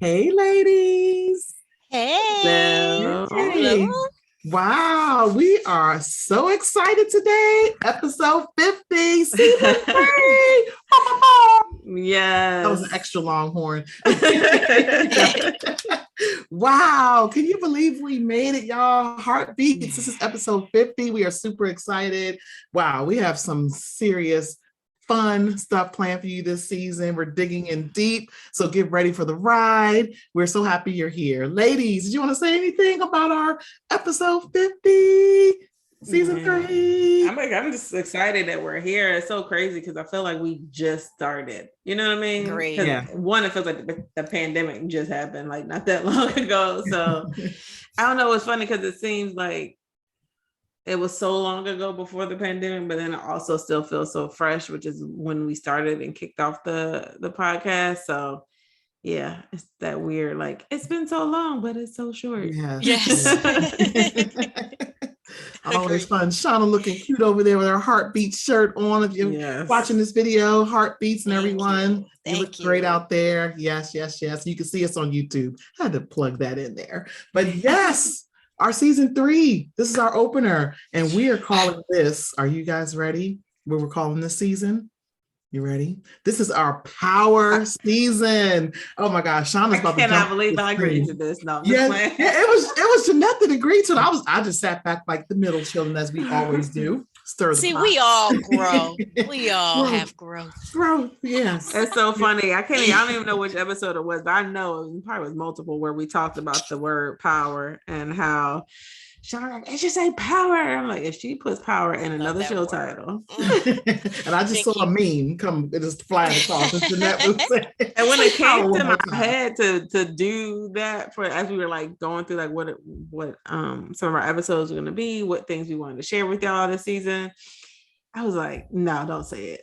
Hey, ladies. Hey, Hello. hello. Hey. Wow, we are so excited today. Episode 50, season 3. That was an Yes. extra long horn. Wow, can you believe we made it, y'all? Heartbeats. This is episode 50. We are super excited. Wow, we have some serious fun stuff planned for you this season. We're digging in deep, so get ready for the ride. We're so happy you're here. Ladies, did you want to say anything about our episode 50, season 3? I'm just excited that we're here. It's so crazy because I feel like we just started. You know what I mean? Great. Because one, it feels like the pandemic just happened, like not that long ago. So I don't know. It's funny because it seems like it was so long ago before the pandemic, but then it also still feels so fresh, which is when we started and kicked off the podcast. So yeah, it's that weird, like it's been so long, but it's so short. Yes. Always fun. Shauna looking cute over there with her heartbeat shirt on. If you're watching this video, heartbeats and everyone. You look great out there. Yes. You can see us on YouTube. I had to plug that in there. But yes, our season 3. This is our opener. And we are calling this. Are you guys ready? What we're calling this season? You ready? This is our power season. Oh my gosh, Shauna's about to jump. I cannot believe I agreed to this. No, it was Jeanette that agreed to it. I just sat back like the middle children as we always do. See, we all grow. We all have growth. Growth, yes. It's so funny. I don't even know which episode it was, but I know it probably was multiple where we talked about the word power and how Shauna, it should say power. I'm like, if she puts power in another show title. And I just saw a meme come just flying across. And when it came to my head to do that for as we were like going through like what some of our episodes are going to be, what things we wanted to share with y'all this season, I was like, no, don't say it.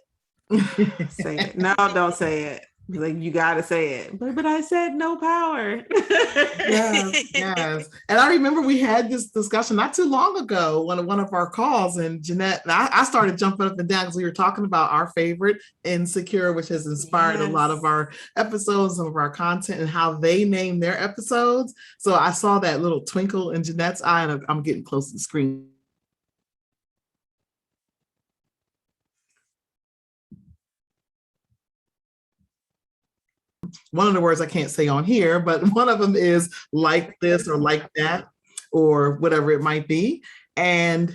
Say it. No, don't say it. Like, you gotta say it, but I said no power. yes. And I remember we had this discussion not too long ago, one of our calls, and Jeanette and I started jumping up and down because we were talking about our favorite Insecure, which has inspired a lot of our episodes, some of our content, and how they name their episodes. So I saw that little twinkle in Jeanette's eye, and I'm getting close to the screen. One of the words I can't say on here, but one of them is like this or like that or whatever it might be. And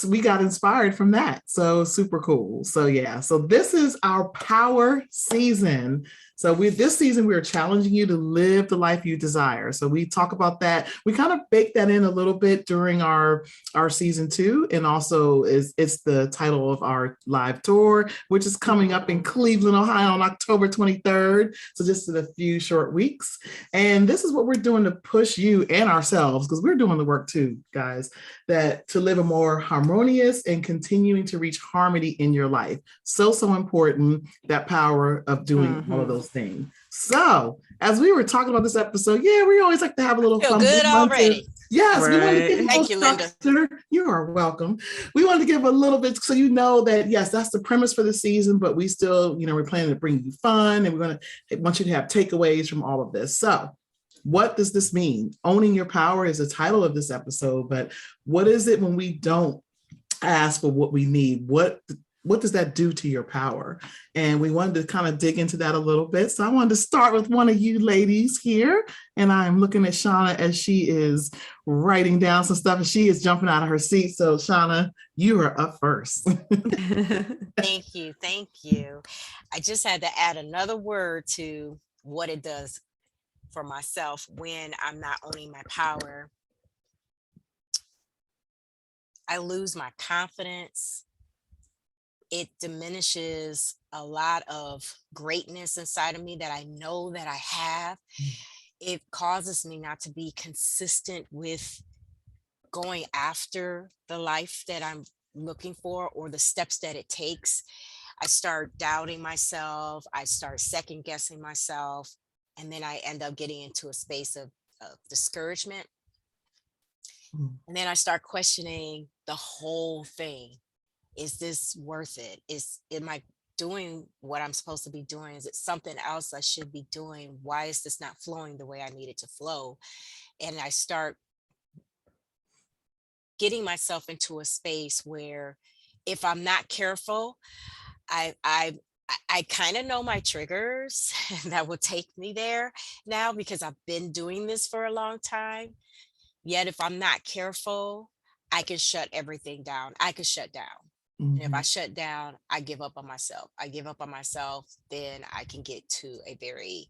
we got inspired from that. So super cool. So yeah, so this is our power season. So this season, we're challenging you to live the life you desire. So we talk about that. We kind of bake that in a little bit during our season 2. And also it's the title of our live tour, which is coming up in Cleveland, Ohio on October 23rd. So just in a few short weeks. And this is what we're doing to push you and ourselves, because we're doing the work too, guys, that to live a more harmonious and continuing to reach harmony in your life. So important, that power of doing all of those things. So as we were talking about this episode, we always like to have a little fun. Good already. Yes, we want to give Thank you, Lynda. You are welcome. We wanted to give a little bit so you know that yes, that's the premise for the season, but we still, we're planning to bring you fun, and want you to have takeaways from all of this. So what does this mean? Owning your power is the title of this episode, but what is it when we don't ask for what we need? What does that do to your power? And we wanted to kind of dig into that a little bit. So I wanted to start with one of you ladies here. And I'm looking at Shauna as she is writing down some stuff and she is jumping out of her seat. So Shauna, you are up first. Thank you. I just had to add another word to what it does for myself when I'm not owning my power. I lose my confidence. It diminishes a lot of greatness inside of me that I know that I have. It causes me not to be consistent with going after the life that I'm looking for or the steps that it takes. I start doubting myself. I start second guessing myself. And then I end up getting into a space of discouragement. And then I start questioning the whole thing. Is this worth it? Am I doing what I'm supposed to be doing? Is it something else I should be doing? Why is this not flowing the way I need it to flow? And I start getting myself into a space where if I'm not careful, I I I kind of know my triggers that will take me there now because I've been doing this for a long time. Yet if I'm not careful, I can shut everything down. I can shut down. And if I Mhm. shut down, I give up on myself. I give up on myself, then I can get to a very,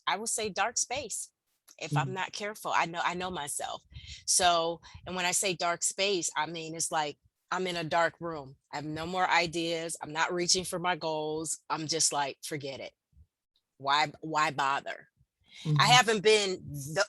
I would say, dark space. If I'm Mhm. not careful, I know myself. So, and when I say dark space, I mean it's like I'm in a dark room. I have no more ideas. I'm not reaching for my goals. I'm just like, forget it. Why bother? I Mhm. haven't been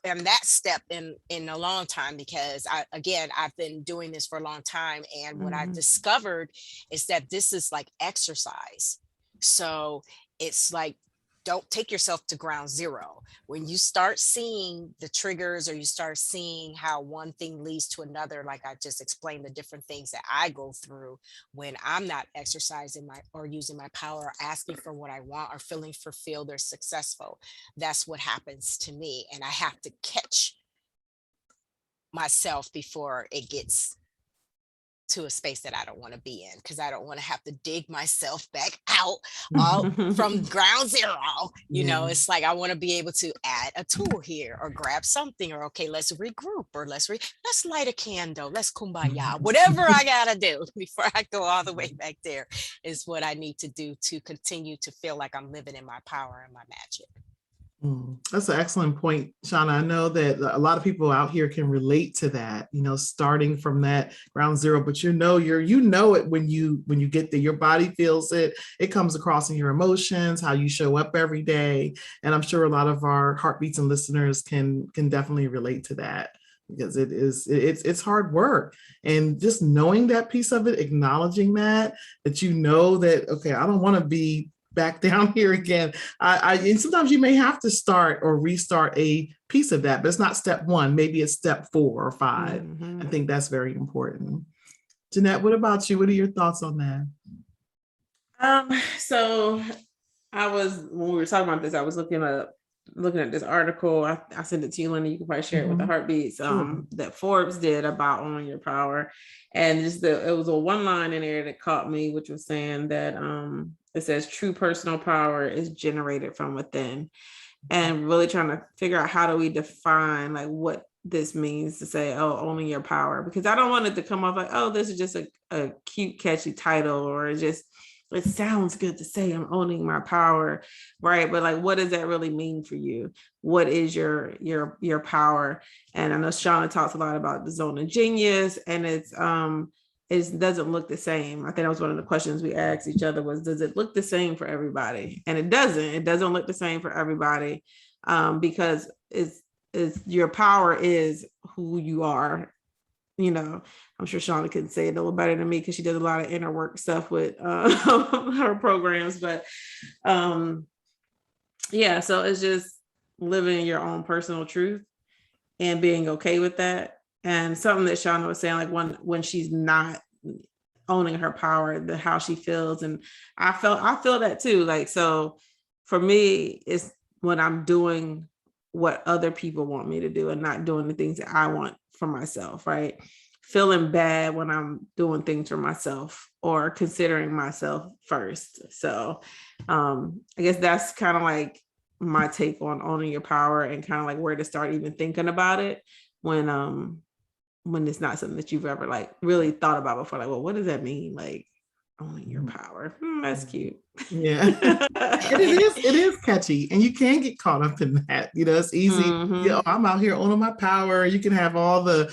in that step in a long time because I've been doing this for a long time, and what I've Mhm. discovered is that this is like exercise. So it's like, don't take yourself to ground zero. When you start seeing the triggers, or you start seeing how one thing leads to another, like I just explained the different things that I go through when I'm not exercising my or using my power, or asking for what I want, or feeling fulfilled or successful, that's what happens to me. And I have to catch myself before it gets to a space that I don't want to be in, because I don't want to have to dig myself back out all from ground zero. Yeah. It's like I want to be able to add a tool here, or grab something, or okay, let's regroup, or let's light a candle, let's kumbaya, whatever I gotta do before I go all the way back there is what I need to do to continue to feel like I'm living in my power and my magic. That's an excellent point, Shauna. I know that a lot of people out here can relate to that, starting from that ground zero, but it when you get there, your body feels it. It comes across in your emotions, how you show up every day. And I'm sure a lot of our heartbeats and listeners can definitely relate to that, because it's hard work. And just knowing that piece of it, acknowledging that okay, I don't want to be back down here again. And sometimes you may have to start or restart a piece of that, but it's not step one. Maybe it's step 4 or 5. I Mhm. think that's very important. Jeanette, what about you? What are your thoughts on that? So when we were talking about this, I was looking at this article. I sent it to you, Lynda. You can probably share it with the Mhm. heartbeats Sure. that Forbes did about owning your power. And it was a one line in there that caught me, which was saying that it says true personal power is generated from within. And really trying to figure out, how do we define like what this means to say, oh, owning your power, because I don't want it to come off like, oh, this is just a cute, catchy title, or it sounds good to say I'm owning my power, right? But like, what does that really mean for you? What is your power? And I know Shauna talks a lot about the zone of genius, and it doesn't look the same. I think that was one of the questions we asked each other was, does it look the same for everybody? And it doesn't look the same for everybody, because it's your power is who you are. I'm sure Shauna can say it a little better than me, because she does a lot of inner work stuff with her programs. But yeah, so it's just living your own personal truth and being okay with that. And something that Shauna was saying, like when she's not owning her power, how she feels. And I feel that too. Like, so for me, it's when I'm doing what other people want me to do and not doing the things that I want for myself, right? Feeling bad when I'm doing things for myself or considering myself first. So I guess that's kind of like my take on owning your power, and kind of like where to start even thinking about it when it's not something that you've ever like really thought about before. Like, well, what does that mean? Like, owning your power. That's cute. Yeah. And it is catchy, and you can get caught up in that. It's easy. Mhm. I'm out here owning my power. You can have all the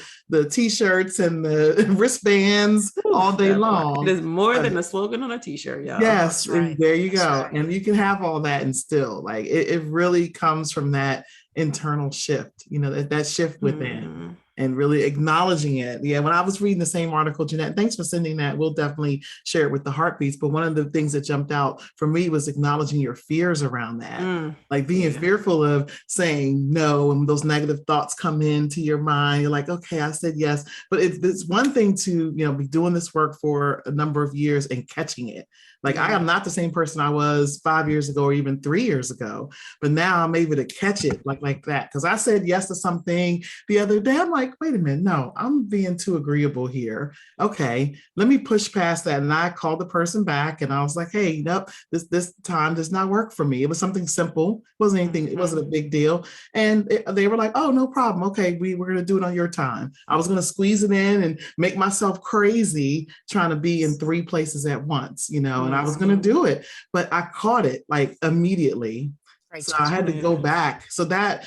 t-shirts and the wristbands all Oof, day that part. It long. is more But than a slogan on a t-shirt, y'all. yes, That's and right. there you That's go. right. And you can have all that, and still, like, it really comes from that internal shift, that shift within. Mhm. and really acknowledging it. Yeah, when I was reading the same article, Jeanette, thanks for sending that. We'll definitely share it with the heartbeats. But one of the things that jumped out for me was acknowledging your fears around that. Like being fearful of saying no, and those negative thoughts come into your mind. You're like, okay, I said yes. But it's one thing to, be doing this work for a number of years and catching it. Like I am not the same person I was 5 years ago or even 3 years ago, but now I'm able to catch it like that. Because I said yes to something the other day. I'm like, wait a minute, no, I'm being too agreeable here. Okay, let me push past that. And I called the person back and I was like, hey, nope, this time does not work for me. It was something simple. It wasn't anything, it wasn't a big deal. And they were like, oh, no problem. Okay, we're going to do it on your time. I was going to squeeze it in and make myself crazy trying to be in 3 places at once, and I was going to do it, but I caught it like immediately. So I had to go back. So that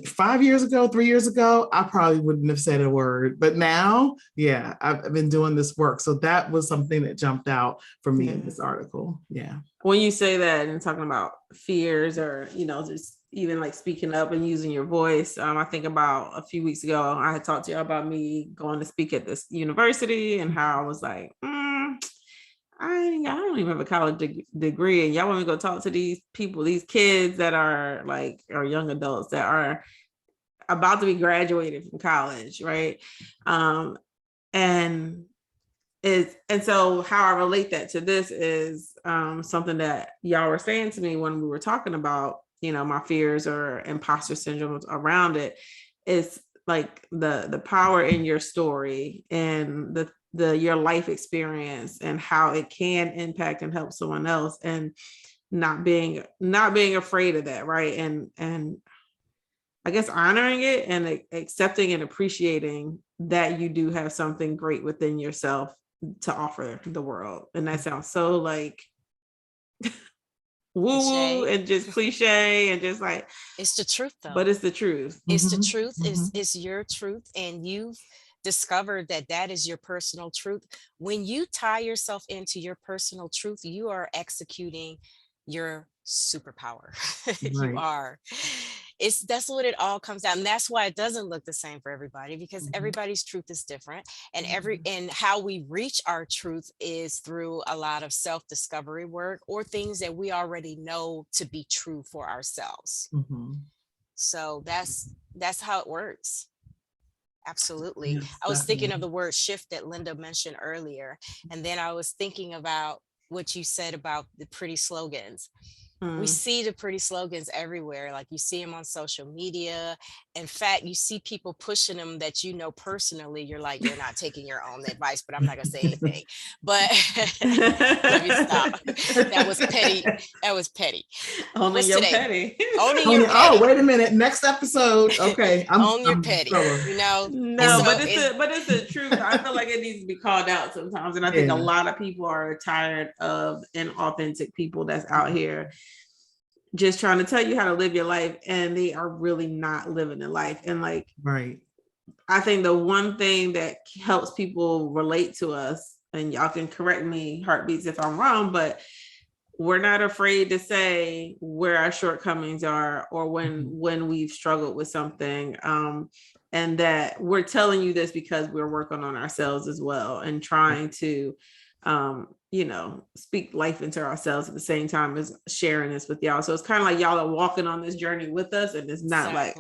5 years ago, 3 years ago, I probably wouldn't have said a word. But now, yeah, I've been doing this work. So that was something that jumped out for me in this article. Yeah. When you say that and talking about fears or, just even like speaking up and using your voice, I think about a few weeks ago, I had talked to you about me going to speak at this university and how I was like, I don't even have a college degree, and y'all want me to go talk to these people, these kids that are young adults that are about to be graduated from college, right? And so how I relate that to this is something that y'all were saying to me when we were talking about, my fears or imposter syndrome around it. It's like the power in your story and your life experience and how it can impact and help someone else, and not being afraid of that, right? And I guess honoring it and accepting and appreciating that you do have something great within yourself to offer the world. And that sounds so like woo-woo and just cliche and just like, it's the truth though. But it's the truth. It's the truth. It's your truth, and you've discovered that is your personal truth. When you tie yourself into your personal truth, you are executing your superpower. Right. You are. That's what it all comes down. And that's why it doesn't look the same for everybody, because everybody's truth is different. And and how we reach our truth is through a lot of self-discovery work or things that we already know to be true for ourselves. So that's how it works. Absolutely. Yes, I was thinking definitely. of the word shift that Lynda mentioned earlier. And then I was thinking about what you said about the pretty slogans. We see the pretty slogans everywhere. Like you see them on social media. In fact, you see people pushing them that personally. You're like, you're not taking your own advice, but I'm not gonna say anything. But let me stop. That was petty. That was petty. Only your petty. Only your petty. Oh, wait a minute. Next episode. Okay. Own your petty. No, but it's the truth. I feel like it needs to be called out sometimes. And I think a lot of people are tired of inauthentic people that's out here just trying to tell you how to live your life, and they are really not living their life. And right. I think the one thing that helps people relate to us, and y'all can correct me, heartbeats, if I'm wrong, but we're not afraid to say where our shortcomings are or when we've struggled with something. And that we're telling you this because we're working on ourselves as well and trying to, speak life into ourselves at the same time as sharing this with y'all. So it's kind of like y'all are walking on this journey with us, and it's not like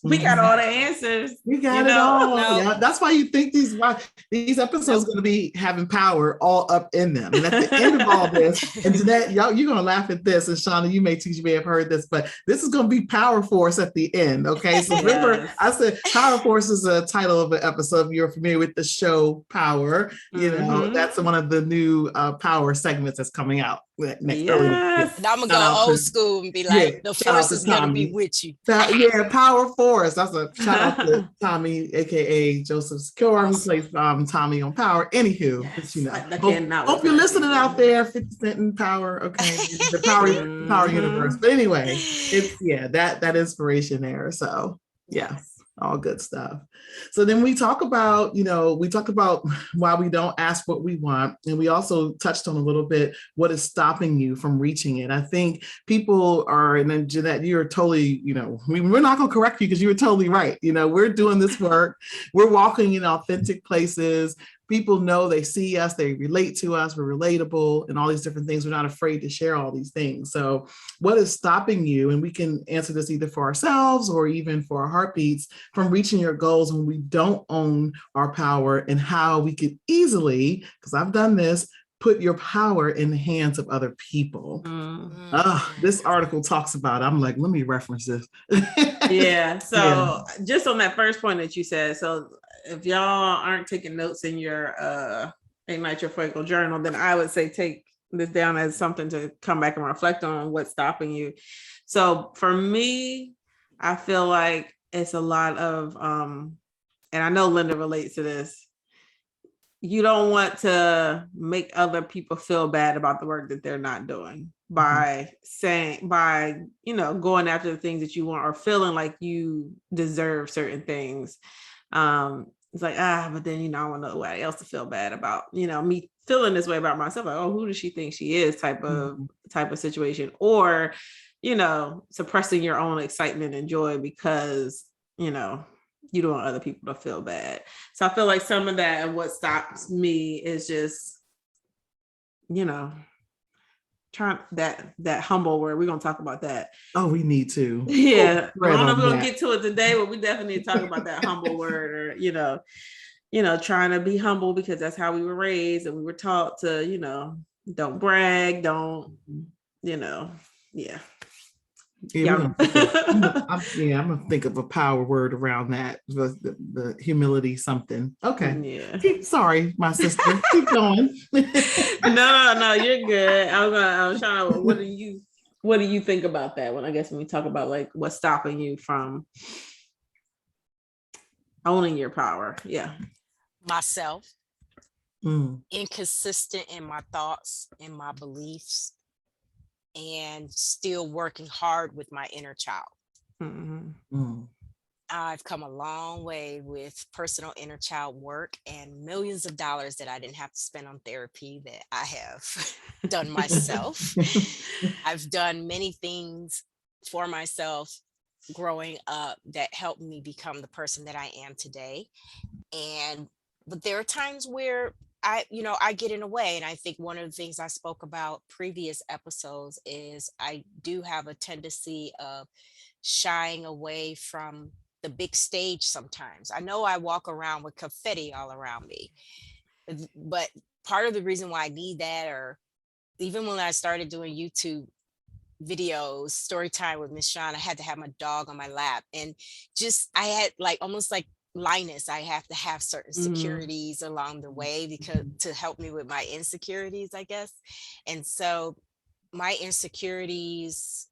we got all the answers. We got it all. No. Yeah, that's why you think these episodes are going to be having power all up in them. And at the end of all this, and Jeanette, you're going to laugh at this, and Shauna, you may have heard this, but this is going to be Power Force at the end. Okay, so remember, I said Power Force is a title of an episode. If you're familiar with the show Power, that's one of the new Power segments that's coming out next. Yes. And I'm gonna go old school and be like, the force is gonna be with you. Power Force. That's a shout out to Tommy, aka Joseph Secure, who plays Tommy on Power. Anywho, hope you're listening out there. 50 Cent in Power. Okay, the Power universe. But anyway, it's that inspiration there. So yeah. All good stuff. So then we talk about, we talked about why we don't ask what we want. And we also touched on a little bit what is stopping you from reaching it. I think people are, and then Jeanette, you're totally, we're not going to correct you because you were totally right. We're doing this work. We're walking in authentic places. People know, they see us, they relate to us, we're relatable, and all these different things. We're not afraid to share all these things. So what is stopping you? And we can answer this either for ourselves or even for our heartbeats from reaching your goals when we don't own our power, and how we could easily, because I've done this, put your power in the hands of other people. This article talks about it. I'm like, let me reference this. Yeah. So just on that first point that you said, so if y'all aren't taking notes in your Ignite Your Fuego journal, then I would say take this down as something to come back and reflect on what's stopping you. So for me, I feel like it's a lot of, and I know Lynda relates to this. You don't want to make other people feel bad about the work that they're not doing by going after the things that you want, or feeling like you deserve certain things. It's like, but then, I want nobody else to feel bad about, me feeling this way about myself. Like, oh, who does she think she is type of situation, or, suppressing your own excitement and joy because, you don't want other people to feel bad. So I feel like some of that, and what stops me is just, trying that humble word. We're going to talk about that. Oh, we need to. Yeah. I don't know if we're going to get to it today, but we definitely need to talk about that humble word, or, trying to be humble, because that's how we were raised, and we were taught to, don't brag, don't, yeah. Yeah, I'm gonna think of a power word around that. The humility something. Okay. Yeah. Sorry, my sister. Keep going. No, you're good. I was trying to. What do you think about that? When we talk about like what's stopping you from owning your power? Yeah. Myself. Inconsistent in my thoughts and my beliefs, and still working hard with my inner child. I've come a long way with personal inner child work, and millions of dollars that I didn't have to spend on therapy that I have done myself. I've done many things for myself growing up that helped me become the person that I am today. But there are times where I get in the way. And I think one of the things I spoke about previous episodes is I do have a tendency of shying away from the big stage sometimes. I know I walk around with confetti all around me, but part of the reason why I need that, or even when I started doing YouTube videos, story time with Miss Shauna, I had to have my dog on my lap, and I had like almost like Linus, I have to have certain securities along the way because to help me with my insecurities, I guess. And so my insecurities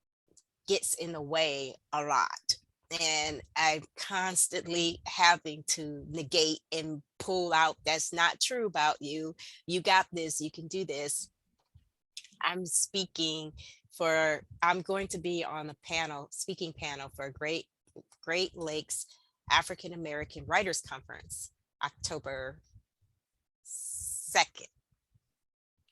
gets in the way a lot. And I'm constantly having to negate and pull out, that's not true about you. You got this, you can do this. I'm going to be on a speaking panel for Great Lakes African American Writers Conference, October 2nd.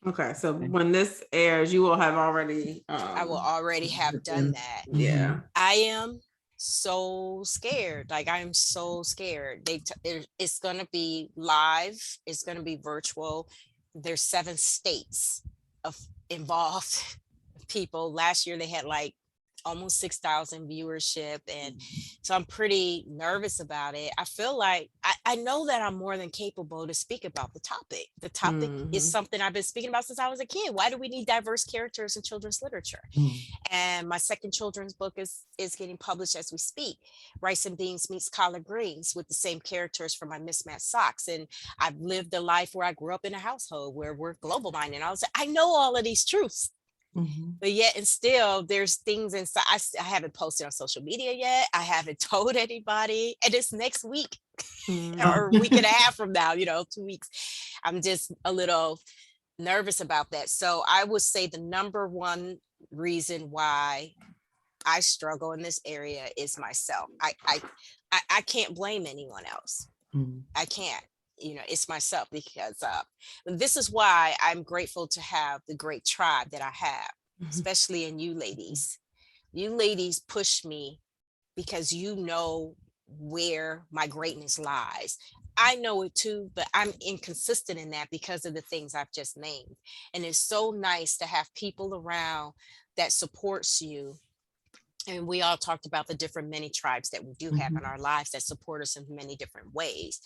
Okay, so when this airs, you will have already. I will already have done that. Yeah. I am so scared. Like, I am so scared. It's going to be live. It's going to be virtual. There's 7 states of involved people. Last year they had like almost 6,000 viewership, and so I'm pretty nervous about it. I feel like I know that I'm more than capable to speak about the topic. The topic is something I've been speaking about since I was a kid. Why do we need diverse characters in children's literature? And my second children's book is getting published as we speak. Rice and Beans Meets Collard Greens, with the same characters from my Mismatched Socks. And I've lived a life where I grew up in a household where we're global minded. I know all of these truths. But yet and still there's things inside. I haven't posted on social media yet. I haven't told anybody, and it's next week or a week and a half from now, 2 weeks. I'm just a little nervous about that. So I would say the number one reason why I struggle in this area is myself. I can't blame anyone else. Mm-hmm. I can't. It's myself, because this is why I'm grateful to have the great tribe that I have, especially in you ladies. You ladies push me because you know where my greatness lies. I know it too, but I'm inconsistent in that because of the things I've just named. And it's so nice to have people around that supports you. And we all talked about the different many tribes that we do have in our lives that support us in many different ways.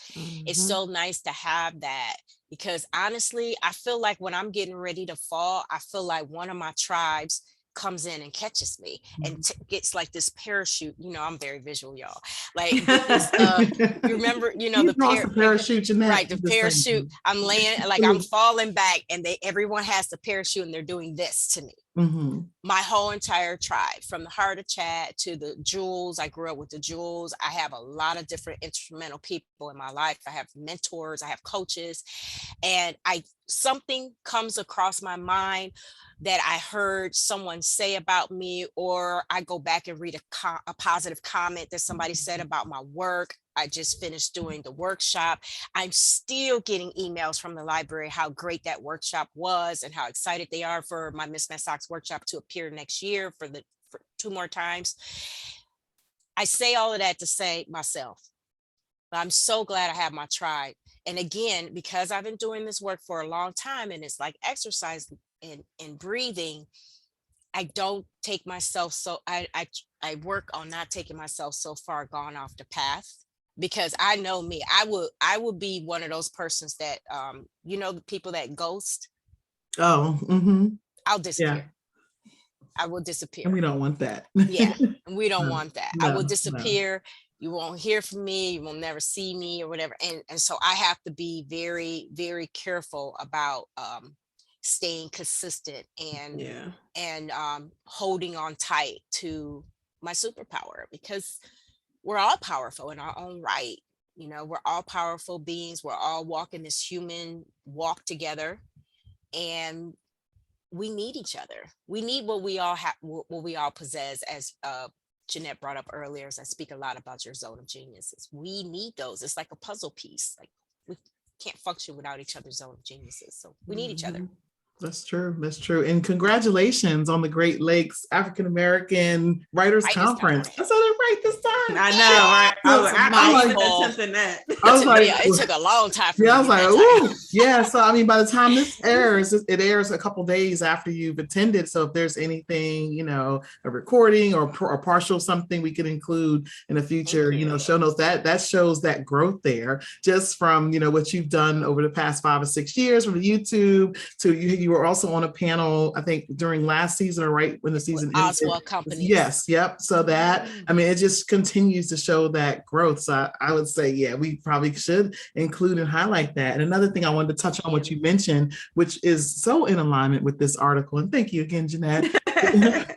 It's so nice to have that, because honestly, I feel like when I'm getting ready to fall, I feel like one of my tribes comes in and catches me and gets like this parachute. I'm very visual, y'all. Like get this you remember, You lost the parachute, Jeanette. right, the parachute. I'm laying, like I'm falling back, and everyone has the parachute and they're doing this to me. My whole entire tribe, from the Heart of Chat to the Jewels. I grew up with the Jewels. I have a lot of different instrumental people in my life. I have mentors, I have coaches, and something comes across my mind that I heard someone say about me, or I go back and read a positive comment that somebody said about my work. I just finished doing the workshop. I'm still getting emails from the library how great that workshop was and how excited they are for my Mismatched Socks workshop to appear next year for 2 more times. I say all of that to say myself, but I'm so glad I have my tribe. And again, because I've been doing this work for a long time, and it's like exercise and breathing, I don't take myself so I work on not taking myself so far gone off the path, because I know me. I would be one of those persons that the people that ghost. Oh, I'll disappear. yeah. I will disappear. And we don't want that. Yeah, and we don't No, want that. I no, will no. disappear. You won't hear from me. You will never see me or whatever. And so I have to be very, very careful about staying consistent and holding on tight to my superpower, because we're all powerful in our own right. We're all powerful beings. We're all walking this human walk together, and we need each other. We need what we all have, what we all possess, as Jeanette brought up earlier, as I speak a lot about your zone of geniuses. We need those. It's like a puzzle piece. Like, we can't function without each other's zone of geniuses. So we need each other. That's true. That's true. And congratulations on the Great Lakes African American Writers Conference. I said it right this time. I know, right? It took a long time for me. I was like, ooh, yeah. So I mean, by the time this airs, it airs a couple days after you've attended. So if there's anything, a recording or partial something we could include in the future, show notes, that shows that growth there, just from what you've done over the past 5 or 6 years, from YouTube to you were also on a panel, I think during last season, or right when the season ended. Oswald Company. Yes, yep. So that, I mean, it just continues to show that growth. So I would say, yeah, we probably should include and highlight that. And another thing I wanted to touch on, what you mentioned, which is so in alignment with this article, and thank you again, Jeanette.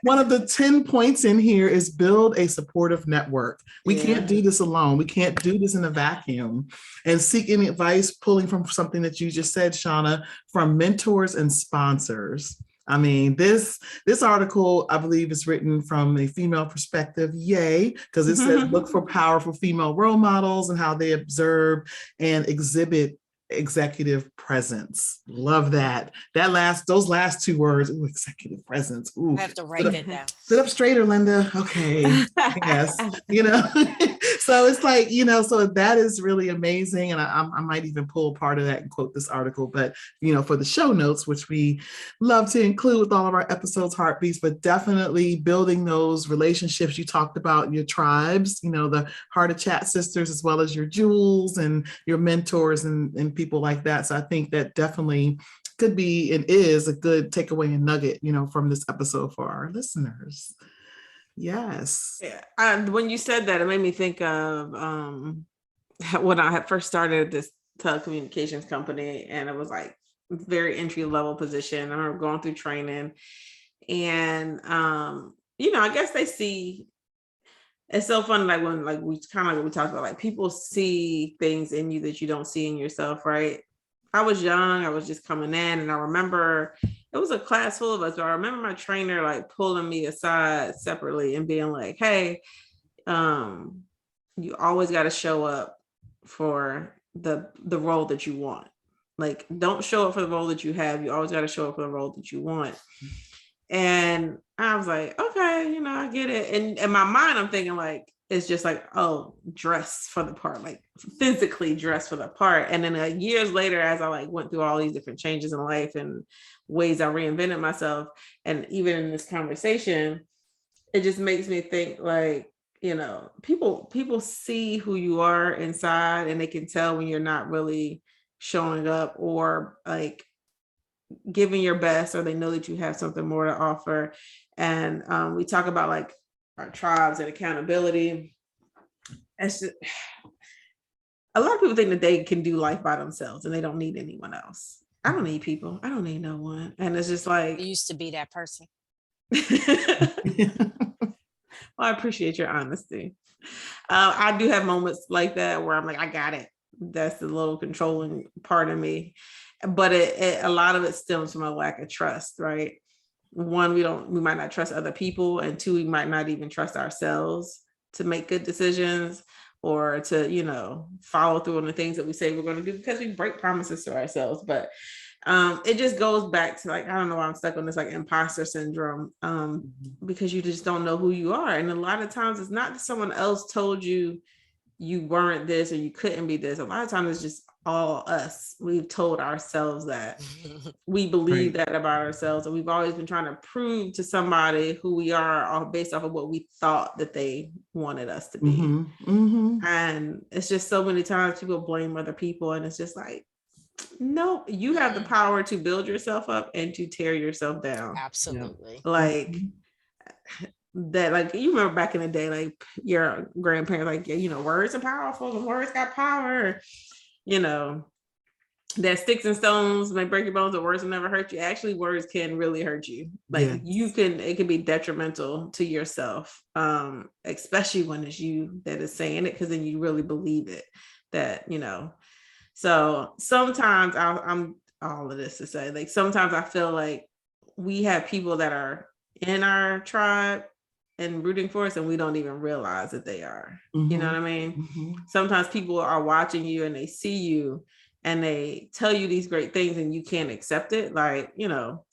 One of the 10 points in here is build a supportive network. We can't do this alone. We can't do this in a vacuum. And seek any advice, pulling from something that you just said, Shauna, from mentors and sponsors. I mean, this article, I believe, is written from a female perspective. Yay, because it says look for powerful female role models and how they observe and exhibit executive presence. Love that. Those last 2 words. Ooh, executive presence. Ooh, I have to write that down. Sit up straighter, Lynda. Okay. Yes. So it's like, so that is really amazing. And I might even pull part of that and quote this article, but for the show notes, which we love to include with all of our episodes, heartbeats, but definitely building those relationships you talked about, your tribes, the Heart of Chat sisters, as well as your jewels and your mentors and people like that. So I think that definitely could be and is a good takeaway and nugget, from this episode for our listeners. Yes. Yeah. When you said that, it made me think of when I had first started this telecommunications company, and it was like very entry level position. I remember going through training, and I guess they see. It's so fun, like when we talked about, like people see things in you that you don't see in yourself, right? I was young, I was just coming in, and I remember it was a class full of us, but I remember my trainer like pulling me aside separately and being like, hey, you always got to show up for the role that you want. Like, don't show up for the role that you have. You always got to show up for the role that you want. And I was like, okay, I get it. And in my mind, I'm thinking like, it's just like, oh, dress for the part, like physically dress for the part. And then years later, as I like went through all these different changes in life and ways I reinvented myself, and even in this conversation, it just makes me think like, people see who you are inside, and they can tell when you're not really showing up or like giving your best, or they know that you have something more to offer. And we talk about like our tribes and accountability. It's just, a lot of people think that they can do life by themselves and they don't need anyone else. I don't need people. I don't need no one. And it's just like, You used to be that person. Well, I appreciate your honesty. I do have moments like that where I'm like, I got it. That's the little controlling part of me. But a lot of it stems from a lack of trust, right? One, we might not trust other people, and two, we might not even trust ourselves to make good decisions or to, follow through on the things that we say we're going to do, because we break promises to ourselves. But it just goes back to like, I don't know why I'm stuck on this like imposter syndrome, because you just don't know who you are. And a lot of times it's not that someone else told you weren't this or you couldn't be this. A lot of times it's just all us. We've told ourselves that. We believe that about ourselves, and we've always been trying to prove to somebody who we are all based off of what we thought that they wanted us to be. And it's just so many times people blame other people, and it's just like, no, you have the power to build yourself up and to tear yourself down. Absolutely. Like that, like, you remember back in the day, like your grandparents, like, words are powerful, and words got power, that sticks and stones may break your bones, but words will never hurt you. Actually, words can really hurt you. Like it can be detrimental to yourself, especially when it's you that is saying it, because then you really believe it, so sometimes I'm all of this to say, like, sometimes I feel like we have people that are in our tribe and rooting for us, and we don't even realize that they are. You know what I mean? Sometimes people are watching you and they see you and they tell you these great things and you can't accept it. Like, so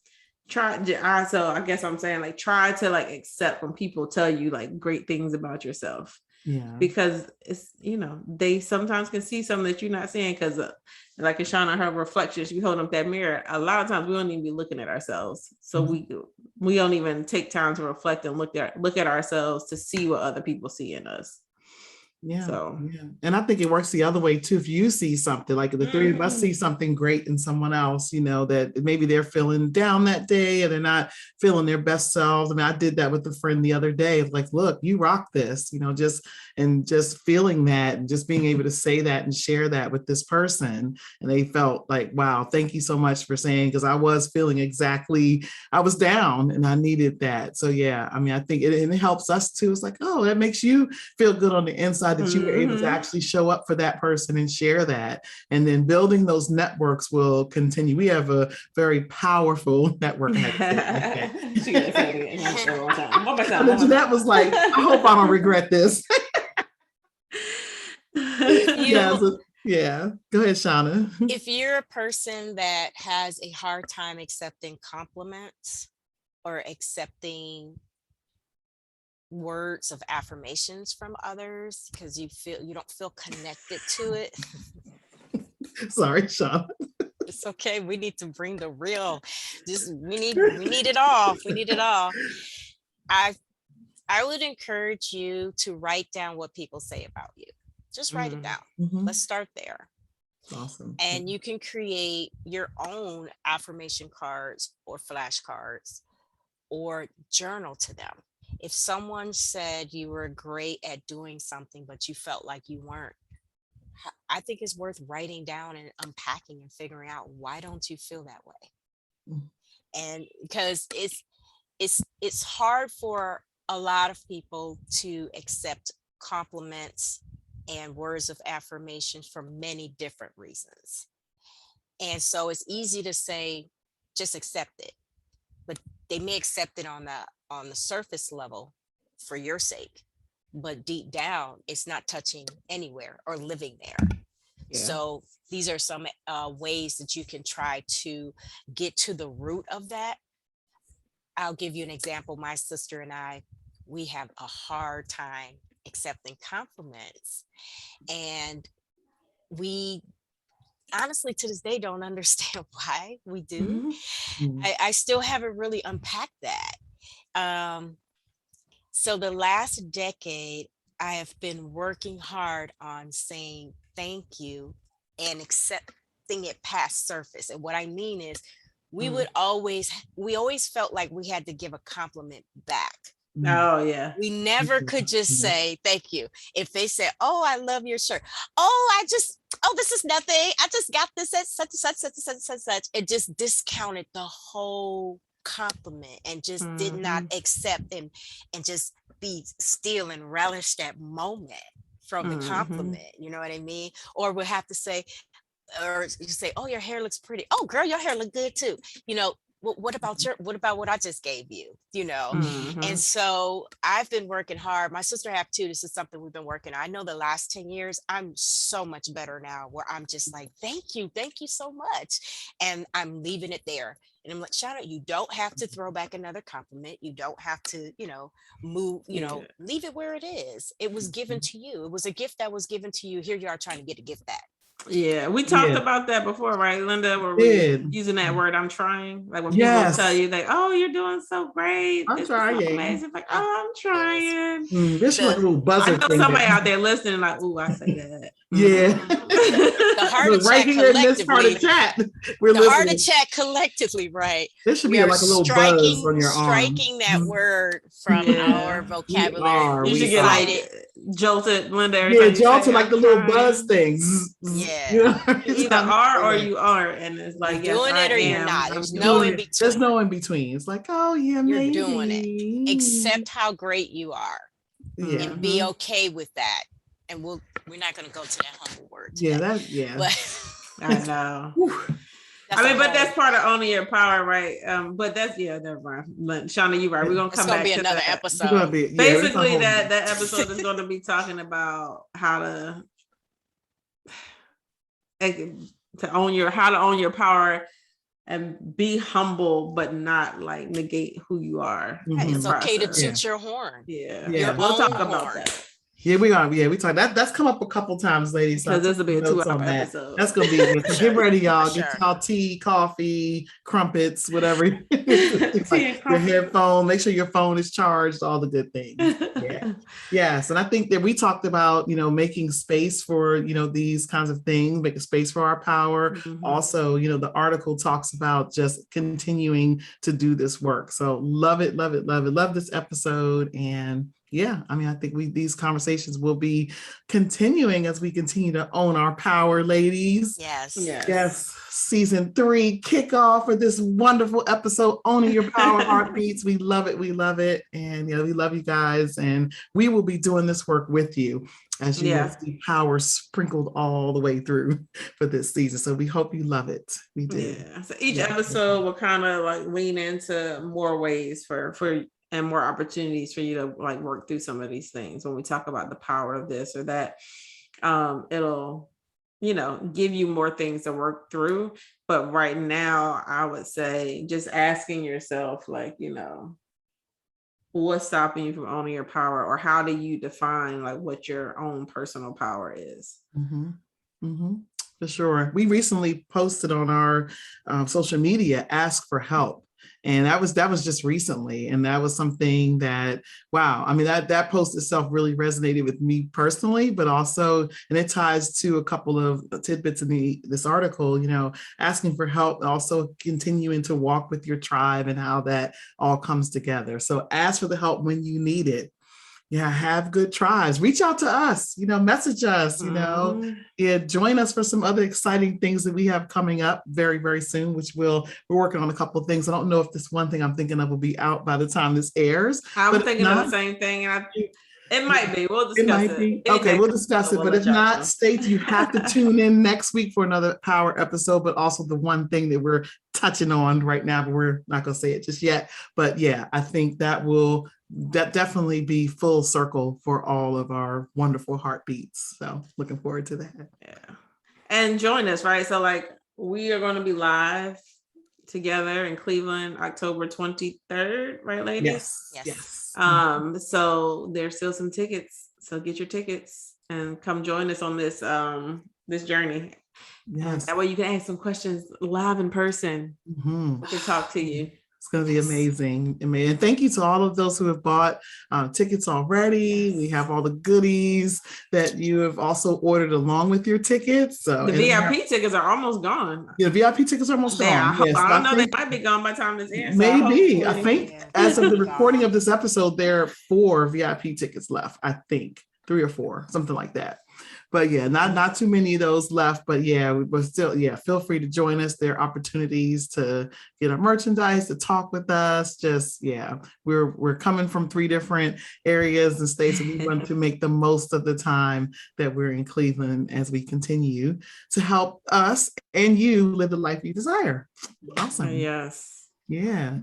I guess I'm saying, like, try to like accept when people tell you like great things about yourself. Yeah, because it's, they sometimes can see something that you're not seeing, because like in Shauna, her reflections, you hold up that mirror, a lot of times we don't even be looking at ourselves. So we don't even take time to reflect and look at ourselves to see what other people see in us. Yeah. So yeah. And I think it works the other way too. If you see something, like the three of us see something great in someone else, that maybe they're feeling down that day and they're not feeling their best selves. I mean, I did that with a friend the other day. Like, look, you rock this, just feeling that and just being able to say that and share that with this person. And they felt like, wow, thank you so much for saying, because I was feeling I was down and I needed that. So yeah, I mean, I think it helps us too. It's like, oh, that makes you feel good on the inside that you were able to actually show up for that person and share that. And then building those networks will continue. We have a very powerful network. Jeanette was like, I hope I don't regret this. Yeah. Go ahead, Shauna. If you're a person that has a hard time accepting compliments or accepting words of affirmations from others because you don't feel connected to it. Sorry, Shauna. It's okay. We need to bring the real. We need it all. We need it all. I would encourage you to write down what people say about you. Just write it down. Let's start there. Awesome. And you can create your own affirmation cards or flashcards or journal to them. If someone said you were great at doing something, but you felt like you weren't, I think it's worth writing down and unpacking and figuring out, why don't you feel that way? And because it's hard for a lot of people to accept compliments and words of affirmation for many different reasons. And so it's easy to say, just accept it. But they may accept it on the surface level for your sake. but deep down, it's not touching anywhere or living there. Yeah. So these are some ways that you can try to get to the root of that. I'll give you an example. My sister and I, we have a hard time accepting compliments. And we honestly to this day don't understand why we do. I still haven't really unpacked that. Um, so the last decade, I have been working hard on saying thank you and accepting it past surface. And what I mean is, we always felt like we had to give a compliment back. Oh yeah. We never could just say thank you. If they said, "Oh, I love your shirt," "Oh, this is nothing. I just got this at such and such, such and such, such and such," it just discounted the whole compliment and just did not accept and just be still and relish that moment from the compliment. You know what I mean? Or we'll have to say, or you say, "Oh, your hair looks pretty." "Oh, girl, your hair look good too." What about what I just gave you? And so I've been working hard. My sister have too. This is something we've been working on. I know the last 10 years, I'm so much better now, where I'm just like, thank you so much. And I'm leaving it there. And I'm like, Shauna, you don't have to throw back another compliment. You don't have to, move, leave it where it is. It was given to you. It was a gift that was given to you. Here you are trying to get a gift back. Yeah, we talked about that before, right, Lynda? Were we using that word? I'm trying. Like when people tell you, like, "Oh, you're doing so great. I'm trying. So amazing." Like, "Oh, I'm trying." This like a little buzzer. I know somebody out there listening, like, "Ooh, I say that." Yeah. The heart of right chat here in this heart of chat. The heart of chat collectively, right? This should be like a little buzz on your arm. Striking that word from our vocabulary. You should get like jolted, Lynda. Yeah, jolted like the little buzz things. Yeah. You either are or you aren't, and it's like you're doing it or you're not. There's no in between. There's no in between. It's like, oh yeah, you're doing it. Accept how great you are, and be okay with that. And we're not going to go to that humble word today. But I know. But that's part of owning your power, right? But that's never mind. Shauna, you're right. We're gonna come back to another that. episode. Basically, that episode is going to be talking about how to own your power and be humble, but not like negate who you are. It's okay to toot your horn. We'll talk about that. Yeah, we talk. That's come up a couple times, ladies. Because this will be a 2-hour episode. That's gonna be get ready, y'all. Get y'all tea, coffee, crumpets, whatever. Your headphone. Make sure your phone is charged. All the good things. Yes, and I think that we talked about making space for these kinds of things, making space for our power. Also, the article talks about just continuing to do this work. So love it, love it, love it, love this episode. And I think these conversations will be continuing as we continue to own our power, ladies. Yes. Season 3 kickoff for this wonderful episode, Owning Your Power Heartbeats. We love it. We love it. And we love you guys. And we will be doing this work with you as you see power sprinkled all the way through for this season. So we hope you love it. We do. Yeah. So each episode will kind of like lean into more ways for and more opportunities for you to like work through some of these things. When we talk about the power of this or that, it'll, give you more things to work through. But right now, I would say just asking yourself, like, what's stopping you from owning your power, or how do you define like what your own personal power is? For sure. We recently posted on our social media, ask for help. And that was just recently. And that was something that, wow. I mean, that post itself really resonated with me personally, but also, and it ties to a couple of tidbits in this article, asking for help, also continuing to walk with your tribe and how that all comes together. So ask for the help when you need it. Have good tribes. Reach out to us, message us, join us for some other exciting things that we have coming up very, very soon, which we're working on a couple of things. I don't know if this one thing I'm thinking of will be out by the time this airs. I'm thinking of the same thing. And It might be. We'll It discuss might it. be. Maybe Okay, next we'll discuss episode it. we'll But if let y'all not, know. stay. You have to tune in next week for another power episode. But also the one thing that we're touching on right now, but we're not going to say it just yet. But yeah, I think that will definitely be full circle for all of our wonderful heartbeats. So looking forward to that. Yeah. And join us, right? So like we are going to be live together in Cleveland, October 23rd, right, ladies? Yes. So there's still some tickets. So get your tickets and come join us on this this journey. Yes. That way you can ask some questions live in person. Mm-hmm. We can talk to you. It's going to be amazing. And thank you to all of those who have bought tickets already. We have all the goodies that you have also ordered along with your tickets. So the VIP tickets are almost gone. Yeah, VIP tickets are almost gone. Yes, I don't know. They might be gone by the time this ends. Maybe. So I think as of the recording of this episode, there are 4 VIP tickets left. I think 3 or 4, something like that. But yeah, not too many of those left. But yeah, but still, yeah, feel free to join us. There are opportunities to get our merchandise, to talk with us. Just yeah, we're coming from 3 different areas and states, and we want to make the most of the time that we're in Cleveland as we continue to help us and you live the life you desire. Awesome. Yes. Yeah.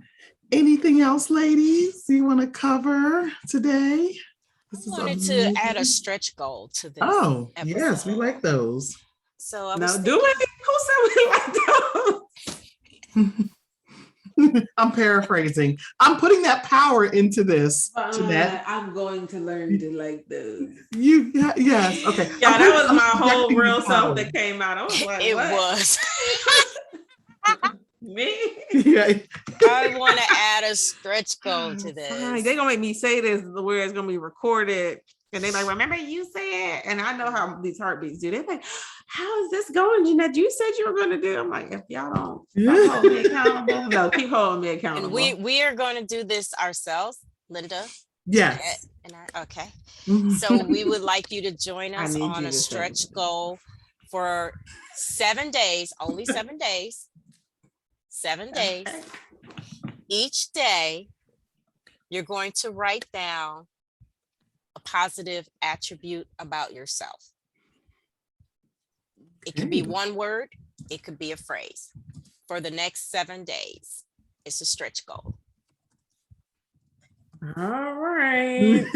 Anything else, ladies, you want to cover today? I wanted to add a stretch goal to this. Oh, episode. Yes, we like those. So I was Now, thinking, do it. Who said we like those? I'm paraphrasing. I'm putting that power into this, Jeanette. I'm going to learn to like those. Yes, okay. Yeah, that was my whole real self that came out. I was like, it what? was. Me? Yeah. I want to add a stretch goal to this. Fine. They're gonna make me say this where it's gonna be recorded, and they're like, "Remember you said?" And I know how these heartbeats do. They're like, "How is this going, Jeanette? You said you were gonna do." I'm like, "If y'all don't hold me accountable, no, keep holding me accountable." And we are going to do this ourselves, Lynda. Yes. And okay. So we would like you to join us on a stretch goal for 7 days, only 7 days. 7 days. Each day, you're going to write down a positive attribute about yourself. It could be one word, it could be a phrase. For the next 7 days, it's a stretch goal. All right.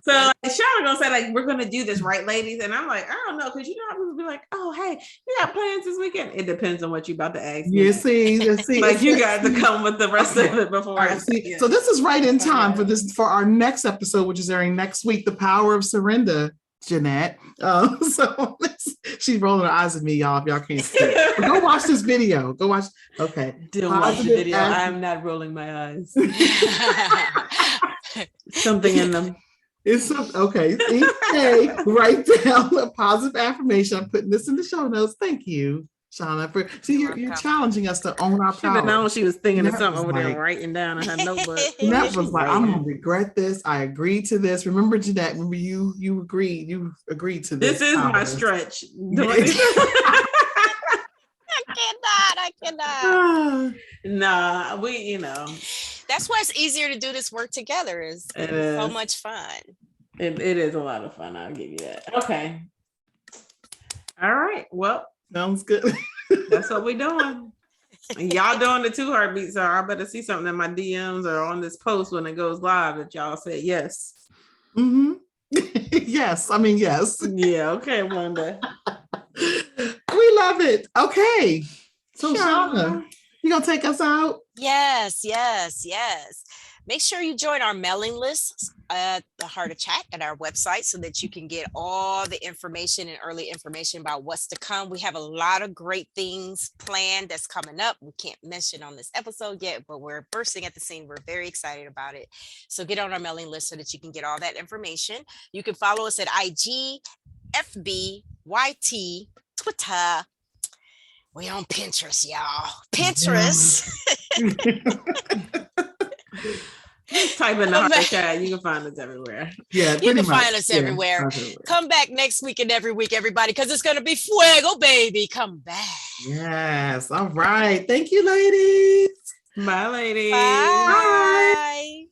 So Shauna gonna say like we're gonna do this, right, ladies? And I'm like, I don't know, because you know how people be like, oh hey, you got plans this weekend? It depends on what you about to ask me. You see. Like you got to come with the rest of it before I see. So this is right in time for our next episode, which is airing next week, The Power of Surrender, Jeanette. So she's rolling her eyes at me, y'all, if y'all can't see it. Go watch this video. Go watch. Okay. Still watch the video. I'm not rolling my eyes. Something in them. It's okay. Each day, write down a positive affirmation. I'm putting this in the show notes. Thank you, Shauna. You're challenging us to own our power. I know she was thinking of something over there, writing down in her notebook. That was like, I'm gonna regret this. I agreed to this. Remember, Jeanette, remember you agreed. You agreed to this. This is my stretch. I cannot. Nah, that's why it's easier to do this work together. It's so much fun. It is a lot of fun. I'll give you that. Okay. All right. Well, sounds good. That's what we're doing. Y'all doing the 2 heartbeats. So I better see something in my DMs or on this post when it goes live that y'all say yes. Mm-hmm. Yes. I mean, yes. Yeah. Okay, Lynda. We love it. Okay. So Shauna, you gonna take us out? Yes. Make sure you join our mailing list at the Heart of Chat at our website so that you can get all the information and early information about what's to come. We have a lot of great things planned that's coming up. We can't mention on this episode yet, but we're bursting at the scene. We're very excited about it. So get on our mailing list so that you can get all that information. You can follow us at IG, FB, YT, Twitter. We on Pinterest, y'all. Pinterest. Just type in the Heart of Chat. You can find us everywhere. Yeah, you can find us everywhere. Come back next week and every week, everybody, because it's going to be fuego, baby. Come back. Yes. All right. Thank you, ladies. Bye, ladies. Bye.